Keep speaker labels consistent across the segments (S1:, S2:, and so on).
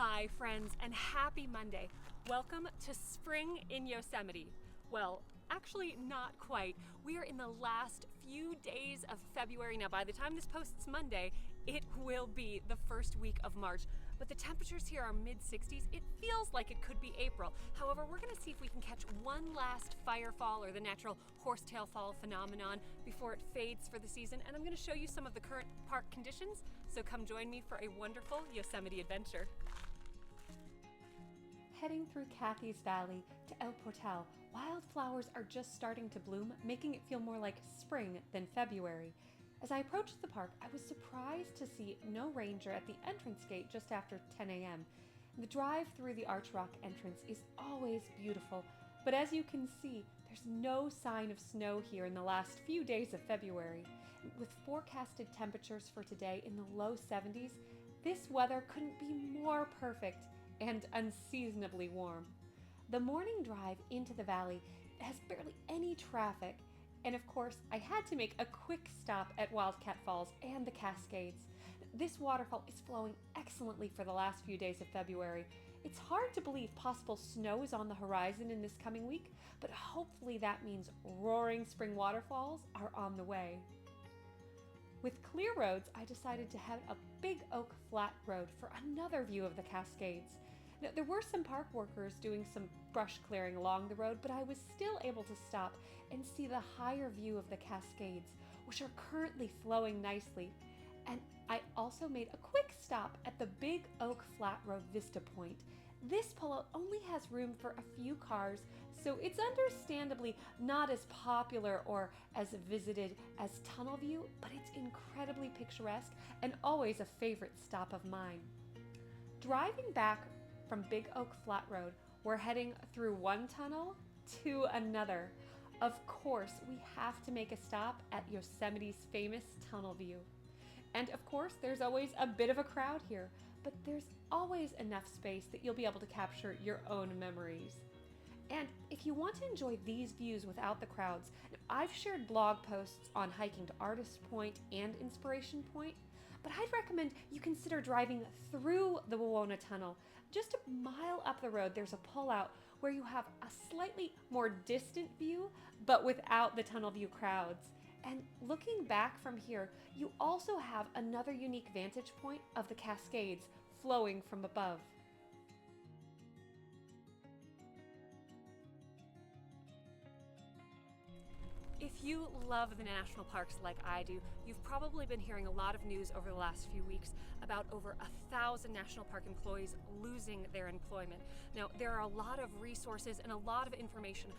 S1: Hi friends, and happy Monday. Welcome to spring in Yosemite. Well, actually not quite. We are in the last few days of February. Now by the time this posts Monday, it will be the first week of March. But the temperatures here are mid-60s. It feels like it could be April. However, we're gonna see if we can catch one last firefall, or the natural Horsetail Fall phenomenon, before it fades for the season. And I'm gonna show you some of the current park conditions. So come join me for a wonderful Yosemite adventure. Heading through Kathy's Valley to El Portal, wildflowers are just starting to bloom, making it feel more like spring than February. As I approached the park, I was surprised to see no ranger at the entrance gate just after 10 a.m. The drive through the Arch Rock entrance is always beautiful, but as you can see, there's no sign of snow here in the last few days of February. With forecasted temperatures for today in the low 70s, this weather couldn't be more perfect and unseasonably warm. The morning drive into the valley has barely any traffic, and of course I had to make a quick stop at Wildcat Falls and the Cascades. This waterfall is flowing excellently for the last few days of February. It's hard to believe possible snow is on the horizon in this coming week, but hopefully that means roaring spring waterfalls are on the way. With clear roads, I decided to head up Big Oak Flat Road for another view of the Cascades. Now, there were some park workers doing some brush clearing along the road, but I was still able to stop and see the higher view of the Cascades, which are currently flowing nicely. And I also made a quick stop at the Big Oak Flat Road Vista Point. This pullout only has room for a few cars, so it's understandably not as popular or as visited as Tunnel View, but it's incredibly picturesque and always a favorite stop of mine. Driving back from Big Oak Flat Road, we're heading through one tunnel to another. Of course, we have to make a stop at Yosemite's famous Tunnel View. And of course, there's always a bit of a crowd here, but there's always enough space that you'll be able to capture your own memories. And if you want to enjoy these views without the crowds, I've shared blog posts on hiking to Artist Point and Inspiration Point, but I'd recommend you consider driving through the Wawona Tunnel. Just a mile up the road, there's a pullout where you have a slightly more distant view, but without the tunnel view crowds. And looking back from here, you also have another unique vantage point of the Cascades flowing from above. If you love the national parks like I do, you've probably been hearing a lot of news over the last few weeks about over 1,000 national park employees losing their employment. Now, there are a lot of resources and a lot of information.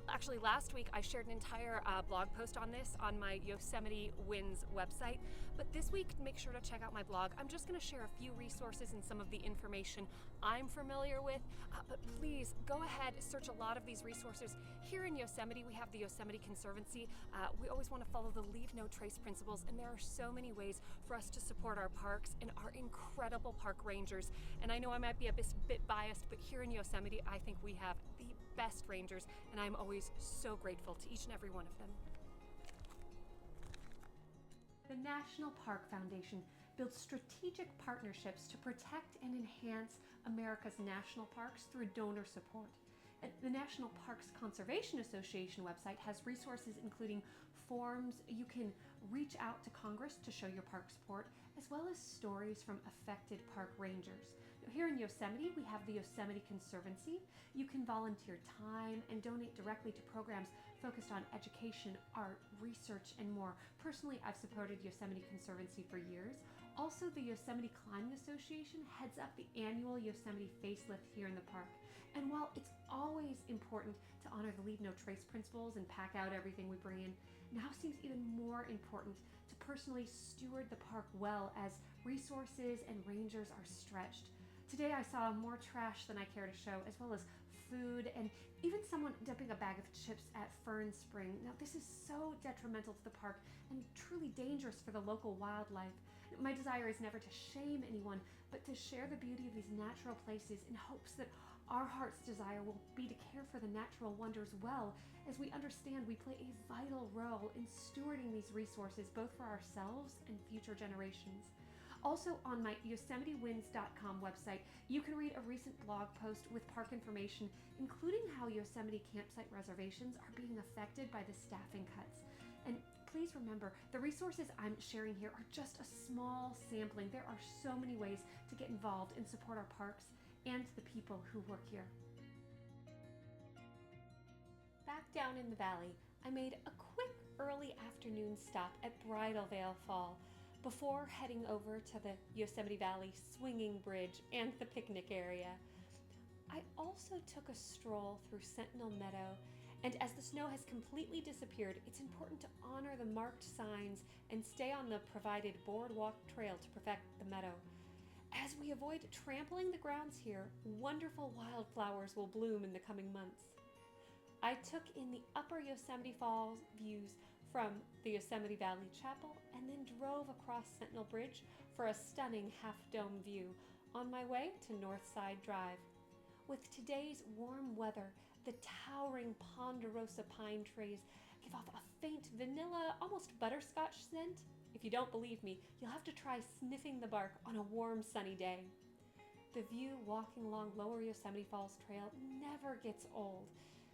S1: Actually, last week I shared an entire blog post on this on my Yosemite Wins website, but this week make sure to check out my blog. I'm just going to share a few resources and some of the information I'm familiar with, but please go ahead, search a lot of these resources. Here in Yosemite, we have the Yosemite Conservancy. We always want to follow the leave no trace principles, and there are so many ways for us to support our parks and our incredible park rangers. And I know I might be a bit biased, but here in Yosemite, I think we have the best rangers, and I'm always so grateful to each and every one of them. The National Park Foundation builds strategic partnerships to protect and enhance America's national parks through donor support. The National Parks Conservation Association website has resources including forms. You can reach out to Congress to show your park support, as well as stories from affected park rangers. Now, here in Yosemite, we have the Yosemite Conservancy. You can volunteer time and donate directly to programs focused on education, art, research, and more. Personally, I've supported Yosemite Conservancy for years. Also, the Yosemite Climbing Association heads up the annual Yosemite Facelift here in the park. And while it's always important to honor the leave no trace principles and pack out everything we bring in, now seems even more important to personally steward the park well as resources and rangers are stretched. Today I saw more trash than I care to show, as well as food and even someone dumping a bag of chips at Fern Spring. Now this is so detrimental to the park and truly dangerous for the local wildlife. My desire is never to shame anyone, but to share the beauty of these natural places in hopes that our heart's desire will be to care for the natural wonders well, as we understand we play a vital role in stewarding these resources both for ourselves and future generations. Also, on my YosemiteWinds.com website, you can read a recent blog post with park information, including how Yosemite campsite reservations are being affected by the staffing cuts. And please remember, the resources I'm sharing here are just a small sampling. There are so many ways to get involved and support our parks and the people who work here. Back down in the valley, I made a quick early afternoon stop at Bridal Veil Fall before heading over to the Yosemite Valley swinging bridge and the picnic area. I also took a stroll through Sentinel Meadow, and as the snow has completely disappeared, it's important to honor the marked signs and stay on the provided boardwalk trail to protect the meadow. As we avoid trampling the grounds here, wonderful wildflowers will bloom in the coming months. I took in the upper Yosemite Falls views from the Yosemite Valley Chapel and then drove across Sentinel Bridge for a stunning half-dome view on my way to Northside Drive. With today's warm weather, the towering ponderosa pine trees give off a faint vanilla, almost butterscotch scent. If you don't believe me, you'll have to try sniffing the bark on a warm, sunny day. The view walking along Lower Yosemite Falls Trail never gets old.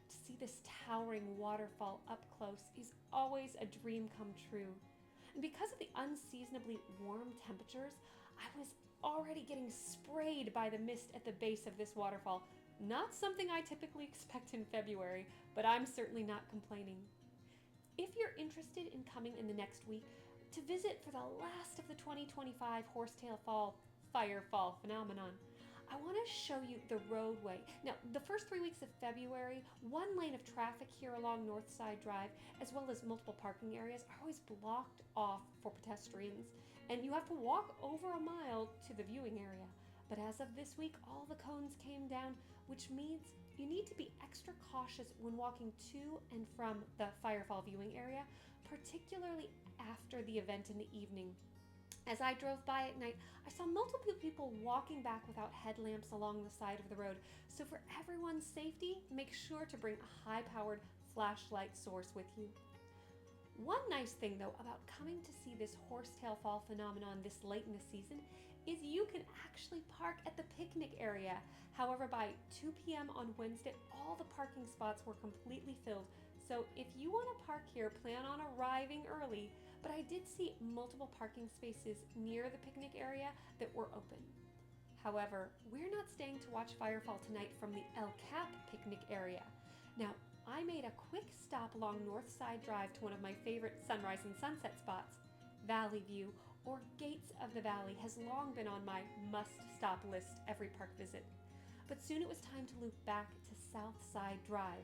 S1: To see this towering waterfall up close is always a dream come true. And because of the unseasonably warm temperatures, I was already getting sprayed by the mist at the base of this waterfall. Not something I typically expect in February, but I'm certainly not complaining. If you're interested in coming in the next week to visit for the last of the 2025 Horsetail Fall Firefall phenomenon, I want to show you the roadway. Now, the first 3 weeks of February, one lane of traffic here along Northside Drive, as well as multiple parking areas, are always blocked off for pedestrians, and you have to walk over a mile to the viewing area. But as of this week, all the cones came down, which means you need to be extra cautious when walking to and from the Firefall viewing area, particularly after the event in the evening. As I drove by at night, I saw multiple people walking back without headlamps along the side of the road. So for everyone's safety, make sure to bring a high-powered flashlight source with you. One nice thing, though, about coming to see this Horsetail Fall phenomenon this late in the season is you can actually park at the picnic area. However, by 2 p.m. on Wednesday, all the parking spots were completely filled. So if you want to park here, plan on arriving early. But I did see multiple parking spaces near the picnic area that were open. However, we're not staying to watch Firefall tonight from the El Cap picnic area. Now, I made a quick stop along Northside Drive to one of my favorite sunrise and sunset spots. Valley View, or Gates of the Valley, has long been on my must-stop list every park visit. But soon it was time to loop back to Southside Drive.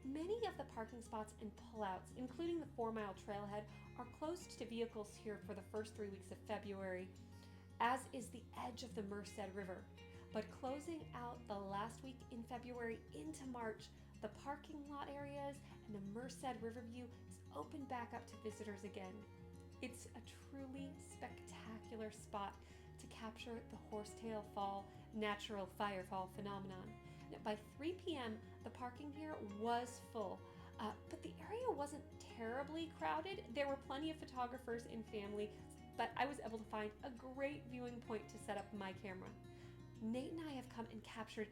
S1: Many of the parking spots and pullouts, including the 4-mile trailhead, are closed to vehicles here for the first 3 weeks of February, as is the edge of the Merced River. But closing out the last week in February into March, the parking lot areas and the Merced River view is opened back up to visitors again. It's a truly spectacular spot to capture the Horsetail Fall natural firefall phenomenon. Now, by 3 p.m., the parking here was full, but the area wasn't terribly crowded. There were plenty of photographers and family, but I was able to find a great viewing point to set up my camera. Nate and I have come and captured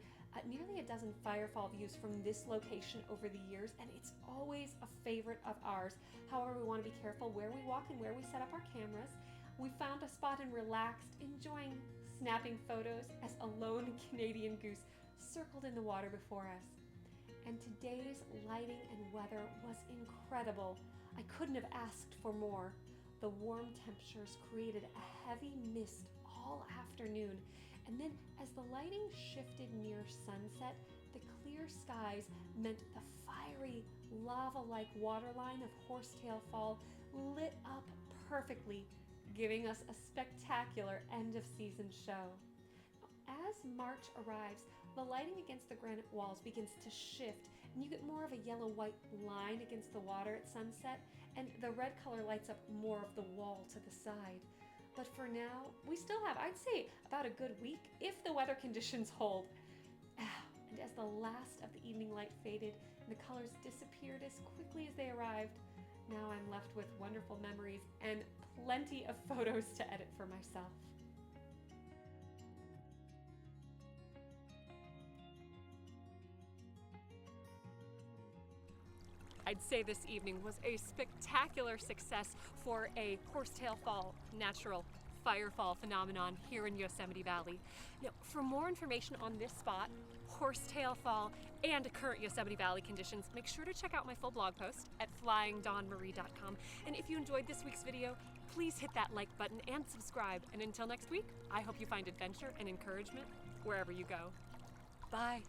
S1: nearly a dozen firefall views from this location over the years, and it's always a favorite of ours. However, we want to be careful where we walk and where we set up our cameras. We found a spot and relaxed, enjoying snapping photos as a lone Canadian goose circled in the water before us. And today's lighting and weather was incredible. I couldn't have asked for more. The warm temperatures created a heavy mist all afternoon, and then as the lighting shifted near sunset, the clear skies meant the fiery, lava-like waterline of Horsetail Fall lit up perfectly, giving us a spectacular end-of-season show. As March arrives, the lighting against the granite walls begins to shift, and you get more of a yellow-white line against the water at sunset, and the red color lights up more of the wall to the side. But for now, we still have, I'd say, about a good week if the weather conditions hold. And as the last of the evening light faded and the colors disappeared as quickly as they arrived, Now I'm left with wonderful memories and plenty of photos to edit for myself. I'd say this evening was a spectacular success for a Horsetail Fall natural firefall phenomenon here in Yosemite Valley. Now, for more information on this spot, Horsetail Fall, and current Yosemite Valley conditions, make sure to check out my full blog post at flyingdawnmarie.com. And if you enjoyed this week's video, please hit that like button and subscribe. And until next week, I hope you find adventure and encouragement wherever you go. Bye.